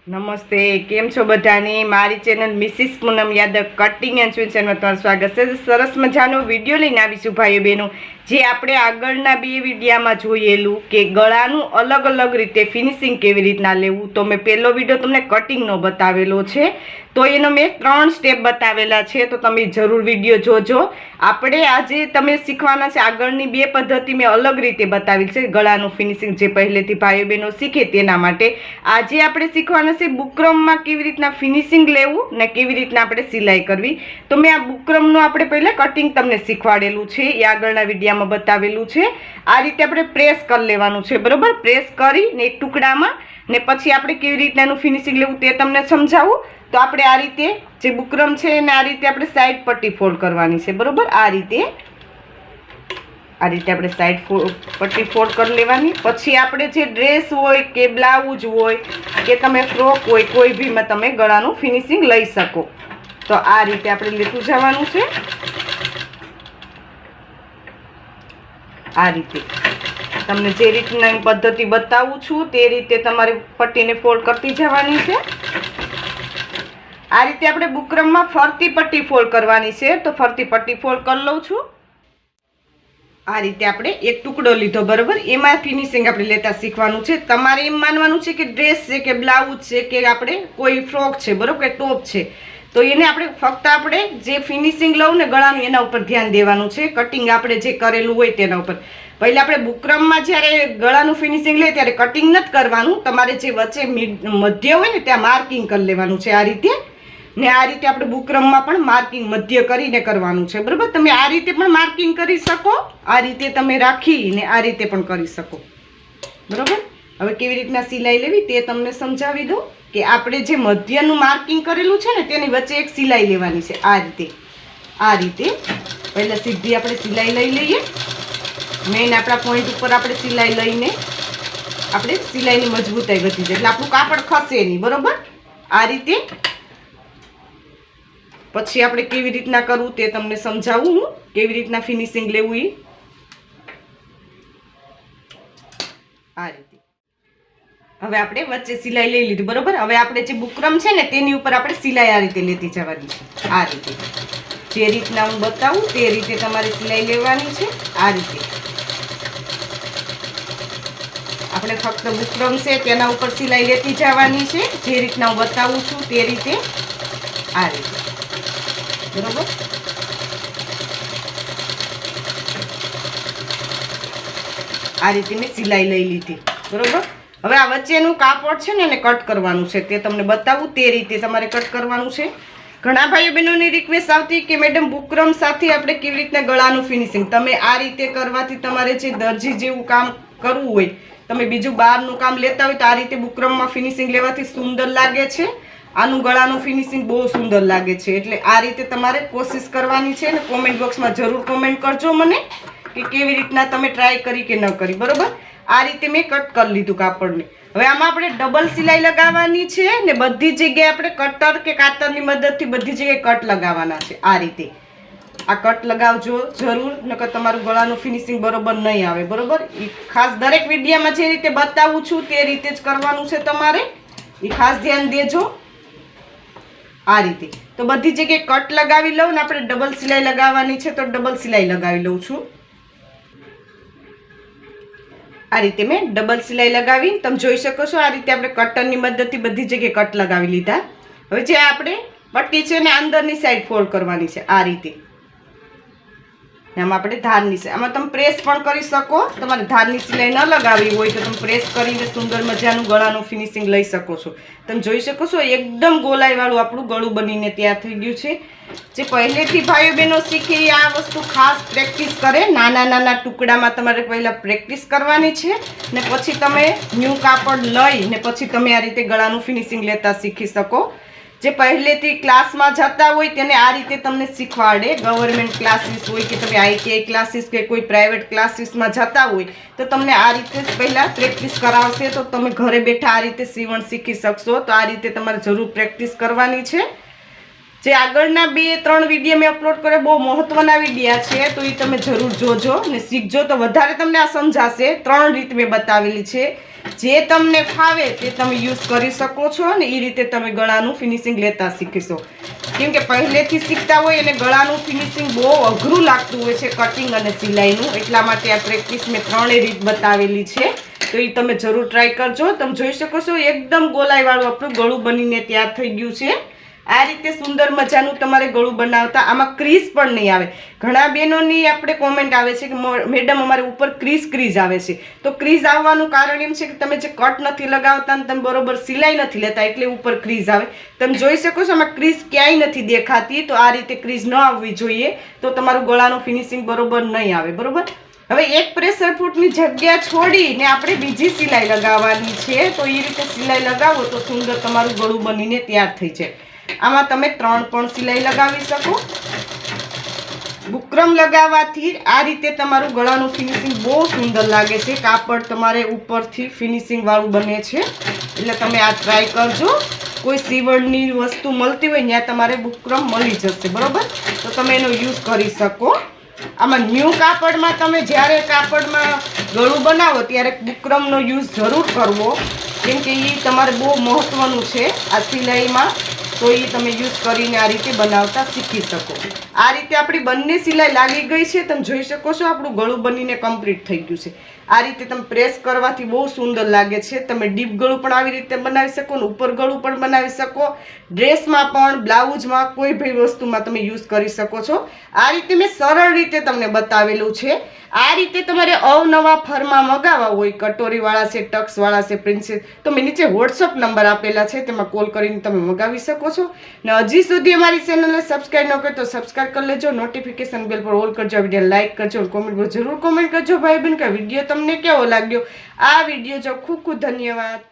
નમસ્તે, કેમ છો બધાની? મારી channel Mrs Poonam Yadav cutting and sweet ચેનલમાં તમારું સ્વાગત છે. સરસ મજાનો વિડીયો લઈને આવીશું ભાઈઓ બહેનો, જે આપણે આગળના બે વિડીયામાં જોયેલું કે ગળાનું અલગ અલગ રીતે ફિનિશિંગ કેવી રીતના લેવું. તો મેં પહેલો વિડીયો તમને કટિંગનો બતાવેલો છે, તો એનો મેં 3 સ્ટેપ બતાવેલા છે, તો તમે જરૂર વિડીયો જોજો. આપણે આજે તમે શીખવાના છે આગળની બે પદ્ધતિ મેં અલગ રીતે બતાવી છે ગળાનું ફિનિશિંગ, જે પહેલેથી ભાઈઓ બહેનો શીખે તેના માટે. આજે આપણે શીખવાના છે બુકરમમાં કેવી રીતના ફિનિશિંગ લેવું ને કેવી રીતના આપણે સિલાઈ કરવી. તો મેં આ બુકરમનું આપણે પહેલાં કટિંગ તમને શીખવાડેલું છે, એ આગળના વિડીયામાં બતાવેલું છે. આ રીતે આપણે પ્રેસ કરી લેવાનું છે, બરાબર? પ્રેસ કરીને એક ટુકડામાં ને પછી આપણે કેવી રીતના એનું ફિનિશિંગ લેવું તે તમને સમજાવું. તો આપણે આ રીતે જે બુકરમ છે એને આ રીતે આપણે સાઈડ પટ્ટી ફોલ્ડ કરવાની છે, બરાબર? આ રીતે આપણે સાઈડ પટ્ટી ફોલ્ડ કરી લેવાની. પછી આપણે જે ડ્રેસ હોય કે બ્લાઉઝ હોય કે તમે ફ્રોક હોય, કોઈ ભીમાં તમે ગળાનું ફિનિશિંગ લઈ શકો. તો આ રીતે આપણે લેતું જવાનું છે. આ રીતે તમને જે રીતના પદ્ધતિ બતાવું છું તે રીતે તમારે પટ્ટીને ફોલ્ડ કરતી જવાની છે. આ રીતે આપણે બુકરમમાં ફરતી પટ્ટી ફોલ્ડ કરવાની છે, તો ફરતી પટ્ટી ફોલ્ડ કરી લઉં છું. આ રીતે આપણે એક ટુકડો લીધો, બરાબર? એમાં ફિનિશિંગ આપણે લેતા શીખવાનું છે. તમારે એમ માનવાનું છે કે ડ્રેસ છે કે બ્લાઉઝ છે કે આપણે કોઈ ફ્રોક છે, બરાબર, કે ટોપ છે, તો એને આપણે ફક્ત આપણે જે ફિનિશિંગ લઉં ને ગળાનું એના ઉપર ધ્યાન દેવાનું છે. કટિંગ આપણે જે કરેલું હોય તેના ઉપર. પહેલાં આપણે બુકરમમાં જ્યારે ગળાનું ફિનિશિંગ લે ત્યારે કટિંગ નથી કરવાનું. તમારે જે વચ્ચે મધ્ય હોય ને ત્યાં માર્કિંગ કરી લેવાનું છે, આ રીતે. ને આ રીતે આપણે બુકરમમાં પણ માર્કિંગ મધ્ય કરીને કરવાનું છે, બરાબર? તમે આ રીતે પણ માર્કિંગ કરી શકો, આ રીતે તમે રાખીને આ રીતે પણ કરી શકો, બરાબર? હવે કેવી રીતના સિલાઈ લેવી તે તમને સમજાવી દઉં. કે આપણે જે મધ્યનું માર્કિંગ કરેલું છે ને તેની વચ્ચે એક સિલાઈ લેવાની છે, આ રીતે પહેલાં સીધી આપણે સિલાઈ લઈ લઈએ. મેઇન આપણા પોઈન્ટ ઉપર આપણે સિલાઈ લઈને આપણે સિલાઈની મજબૂતાઈ વધી જાય, એટલે આપણું કાપડ ખસે નહીં, બરાબર? આ રીતે પછી આપણે કેવી રીતના કરવું તે તમને સમજાવું હું, કેવી રીતના ફિનિશિંગ લેવું એ. આ રીતે હવે આપણે વચ્ચે સિલાઈ લઈ લીધી, બરાબર? હવે આપણે જે બુકરમ છે ને તેની ઉપર આપણે સિલાઈ આ રીતે લેતી જવાની છે. આ રીતે જે રીતના હું બતાવું તે રીતે તમારે સિલાઈ લેવાની છે. આ રીતે આપણે ફક્ત બુકરમ છે તેના ઉપર સિલાઈ લેતી જવાની છે, જે રીતના હું બતાવું છું તે રીતે. આ રીતે, બરોબર? આ રીતે મેં સિલાઈ લઈ લીધી, બરોબર? હવે આ વચ્ચેનું કાપડ છે ને એને કટ કરવાનું છે, તે તમને બતાવું તે રીતે તમારે કટ કરવાનું છે. ઘણા ભાઈઓ બહેનોની રિક્વેસ્ટ આવતી કે મેડમ બુકરમ સાથે આપણે કેવી રીતના ગળાનું ફિનિશિંગ. તમે આ રીતે કરવાથી તમારે જે દરજી જેવું કામ કરવું હોય, તમે બીજું બહારનું કામ લેતા હોય તો આ રીતે બુકરમમાં ફિનિશિંગ લેવાથી સુંદર લાગે છે. આનું ગળાનું ફિનિશિંગ બહુ સુંદર લાગે છે, એટલે આ રીતે તમારે કોશિશ કરવાની છે. ને કોમેન્ટ બોક્સમાં જરૂર કોમેન્ટ કરજો મને કે કેવી રીતના તમે ટ્રાય કરી કે ન કરી, બરોબર? આ રીતે મેં કટ કરી લીધું કાપડને. હવે આમાં આપણે ડબલ સિલાઈ લગાવવાની છે ને બધી જગ્યાએ આપણે કટર કે કાતરની મદદથી બધી જગ્યાએ કટ લગાવવાના છે. આ રીતે આ કટ લગાવજો જરૂર, નકર તમારું ગળાનું ફિનિશિંગ બરોબર નહીં આવે, બરોબર? એ ખાસ દરેક વિડીયોમાં જે રીતે બતાવું છું તે રીતે જ કરવાનું છે તમારે, એ ખાસ ધ્યાન દેજો. આ રીતે તો બધી જગ્યાએ કટ લગાવી લઉં ને આપણે ડબલ સિલાઈ લગાવવાની છે, તો ડબલ સિલાઈ લગાવી લઉં છું. આ રીતે મેં ડબલ સિલાઈ લગાવી, તમે જોઈ શકો છો. આ રીતે આપણે કટરની મદદથી બધી જગ્યાએ કટ લગાવી લીધા. હવે જે આપણે પટ્ટી છે ને અંદરની સાઈડ ફોલ્ડ કરવાની છે, આ રીતે. આમાં આપણે ધારની છે, આમાં તમે પ્રેસ પણ કરી શકો. તમારે ધારની સિલાઈ ન લગાવી હોય તો તમે પ્રેસ કરીને સુંદર મજાનું ગળાનું ફિનિશિંગ લઈ શકો છો. તમે જોઈ શકો છો એકદમ ગોલાઈવાળું આપણું ગળું બનીને તૈયાર થઈ ગયું છે. જે પહેલેથી ભાઈઓ બહેનો શીખે આ વસ્તુ ખાસ પ્રેક્ટિસ કરે. નાના નાના ટુકડામાં તમારે પહેલાં પ્રેક્ટિસ કરવાની છે ને પછી તમે ન્યૂ કાપડ લઈ ને પછી તમે આ રીતે ગળાનું ફિનિશિંગ લેતા શીખી શકો. જે પહેલેથી ક્લાસમાં જતા હોય તેને આ રીતે તમને શીખવાડે. ગવર્મેન્ટ ક્લાસીસ હોય કે તમે ITI ક્લાસીસ કે કોઈ પ્રાઇવેટ ક્લાસીસમાં જતા હોય તો તમને આ રીતે પહેલાં પ્રેક્ટિસ કરાવશે, તો તમે ઘરે બેઠા આ રીતે સીવણ શીખી શકશો. તો આ રીતે તમારે જરૂર પ્રેક્ટિસ કરવાની છે. જે આગળના 2-3 વિડીયો મેં અપલોડ કર્યા બહુ મહત્વના વિડીયા છે, તો એ તમે જરૂર જોજો ને શીખજો તો વધારે તમને આ સમજાશે. 3 રીત મેં બતાવેલી છે, જે તમને ફાવે તે તમે યુઝ કરી શકો છો ને એ રીતે તમે ગળાનું ફિનિશિંગ લેતા શીખીશો. કેમ કે પહેલેથી શીખતા હોય અને ગળાનું ફિનિશિંગ બહુ અઘરું લાગતું હોય છે કટિંગ અને સિલાઈનું, એટલા માટે આ પ્રેક્ટિસ મેં 3 રીત બતાવેલી છે, તો એ તમે જરૂર ટ્રાય કરજો. તમે જોઈ શકો છો એકદમ ગોલાઈવાળું આપણું ગળું બનીને તૈયાર થઈ ગયું છે. આ રીતે સુંદર મજાનું તમારે ગળું બનાવતા આમાં ક્રીઝ પણ નહીં આવે. ઘણા બહેનોની આપણે કોમેન્ટ આવે છે કે મેડમ અમારે ઉપર ક્રીઝ આવે છે, તો ક્રીઝ આવવાનું કારણ એમ છે કે તમે જે કટ નથી લગાવતા ને તમે બરોબર સિલાઈ નથી લેતા એટલે ઉપર ક્રીઝ આવે. તમે જોઈ શકો છો આમાં ક્રીઝ ક્યાંય નથી દેખાતી, તો આ રીતે ક્રીઝ ન આવવી જોઈએ, તો તમારું ગળાનું ફિનિશિંગ બરોબર નહીં આવે. બરોબર. હવે એક પ્રેશર ફૂટની જગ્યા છોડીને આપણે બીજી સિલાઈ લગાવવાની છે, તો એ રીતે સિલાઈ લગાવો તો સુંદર તમારું ગળું બનીને તૈયાર થઈ જાય. આમાં તમે 3 પણ સિલાઈ લગાવી શકો. બુકરમ લગાવવાથી આ રીતે તમારું ગળાનું ફિનિશિંગ બહુ સુંદર લાગે છે. કાપડ તમારે ઉપરથી ફિનિશિંગ વાળું બને છે, એટલે તમે આ ટ્રાય કરજો. કોઈ સીવણની વસ્તુ મળતી હોય ત્યાં તમારે બુકરમ મળી જશે. બરોબર, તો તમે એનો યુઝ કરી શકો. આમાં ન્યૂ કાપડમાં તમે જ્યારે કાપડમાં ગળું બનાવો ત્યારે બુકરમનો યુઝ જરૂર કરવો, કેમ કે એ તમારે બહુ મહત્વનું છે આ સિલાઈમાં, તો એ તમે યુઝ કરીને આ રીતે બનાવતા શીખી શકો. આ રીતે આપણી બંને સિલાઈ લાગી ગઈ છે. તમે જોઈ શકો છો આપણું ગળું બનીને કમ્પ્લીટ થઈ ગયું છે. આ રીતે તમે પ્રેસ કરવાથી બહુ સુંદર લાગે છે. તમે ડીપ ગળું પણ આવી રીતે બનાવી શકો ને ઉપર ગળું પણ બનાવી શકો. ડ્રેસમાં પણ, બ્લાઉઝમાં, કોઈ બી વસ્તુમાં તમે યુઝ કરી શકો છો. આ રીતે મેં સરળ રીતે તમને બતાવેલું છે. આ રીતે તમારે અવનવા ફરમાં મગાવવા હોય, કટોરીવાળા છે, ટક્સવાળા છે, પ્રિન્સેસ, તો મેં નીચે વોટ્સઅપ નંબર આપેલા છે, તેમાં કોલ કરીને તમે મગાવી શકો છો. ને હજી સુધી અમારી ચેનલને સબસ્ક્રાઈબ ન કરો તો સબસ્ક્રાઈબ કરી લેજો, નોટિફિકેશન બેલ પર ઓલ કરજો, વિડીયો લાઇક કરજો, કોમેન્ટ જરૂર કોમેન્ટ કરજો ભાઈ બહેન કે વિડીયો તમને કેવો લાગ્યો. આ વિડીયો જો ખૂબ ખૂબ ધન્યવાદ.